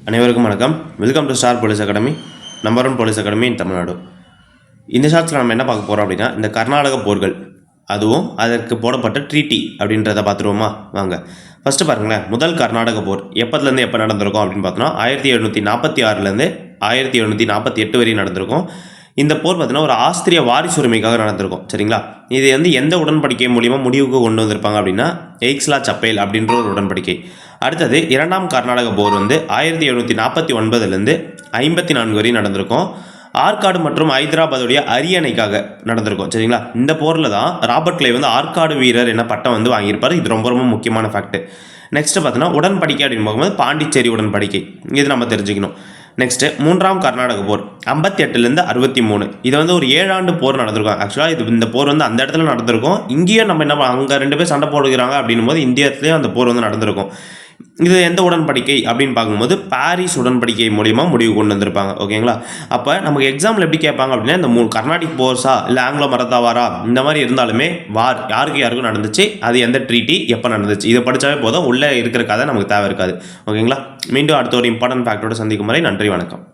அனைவருக்கும் வணக்கம். Welcome to star police academy, number 1 police academy இன் தமிழ்நாடு. இந்த ஷார்ட்ஸில் நம்ம என்ன பார்க்க போகிறோம் அப்படின்னா, இந்த கர்நாடக போர்கள் அதுவும் அதற்கு போடப்பட்ட ட்ரீட்டி அப்படின்றத பார்த்துருவோமா? வாங்க. ஃபஸ்ட்டு பாருங்களேன், முதல் கர்நாடக போர் எப்போதுலேருந்து எப்போ நடந்திருக்கும் அப்படின்னு பார்த்தோன்னா 1746 1748 வரையும் நடந்திருக்கும். இந்த போர் பார்த்தீங்கன்னா ஒரு ஆஸ்திரிய வாரிசுரிமைக்காக நடந்திருக்கும். சரிங்களா? இது எந்த உடன்படிக்கை மூலியமாக முடிவுக்கு கொண்டு வந்திருப்பாங்க அப்படின்னா எய்க்ஸ்லா-சப்பேல் அப்படின்ற ஒரு உடன்படிக்கை. அடுத்தது இரண்டாம் கர்நாடக போர் 1749 54 வரை நடந்திருக்கும். ஆற்காடு மற்றும் ஹைதராபாத்துடைய அரியணைக்காக நடந்திருக்கும். சரிங்களா? இந்த போரில் தான் ராபர்ட் கிளைவ் ஆற்காடு வீரர் என பட்டம் வாங்கியிருப்பார். இது ரொம்ப ரொம்ப முக்கியமான ஃபேக்ட். நெக்ஸ்ட் பார்த்தீங்கன்னா உடன்படிக்கை அப்படின்னு பார்க்கும்போது பாண்டிச்சேரி உடன்படிக்கை, இது நம்ம தெரிஞ்சுக்கணும். நெக்ஸ்ட்டு மூன்றாம் கர்நாடக போர் 58 63, இது ஒரு 7 ஆண்டு போர் நடந்திருக்கும். ஆக்சுவலாக இந்த போர் அந்த இடத்துல நடந்திருக்கும். இங்கேயும் நம்ம என்ன அங்கே 2 பேர் சண்டை போடுகிறாங்க அப்படின்னும் போது இந்தியாவிலேயும் அந்த போர் நடந்திருக்கும். இது எந்த உடன்படிக்கை அப்படின்னு பார்க்கும்போது பாரிஸ் உடன்படிக்கை மூலிமா முடிவு கொண்டு வந்திருப்பாங்க. ஓகேங்களா? அப்போ நமக்கு எக்ஸாம்பிள் எப்படி கேட்பாங்க அப்படின்னா, இந்த கர்நாடிக் போர்ஸா இல்லை ஆங்கிலோ மரத்தாவாரா இந்த மாதிரி இருந்தாலுமே வார் யாருக்கும் நடந்துச்சு, அது எந்த ட்ரீட்டி எப்போ நடந்துச்சு, இதை படித்தாவே போதும். உள்ளே இருக்கிற கதை நமக்கு தேவை இருக்காது. ஓகேங்களா? மீண்டும் அடுத்த ஒரு இம்பார்ட்டன்ட் ஃபேக்டரோட சந்திக்கும் வரை நன்றி, வணக்கம்.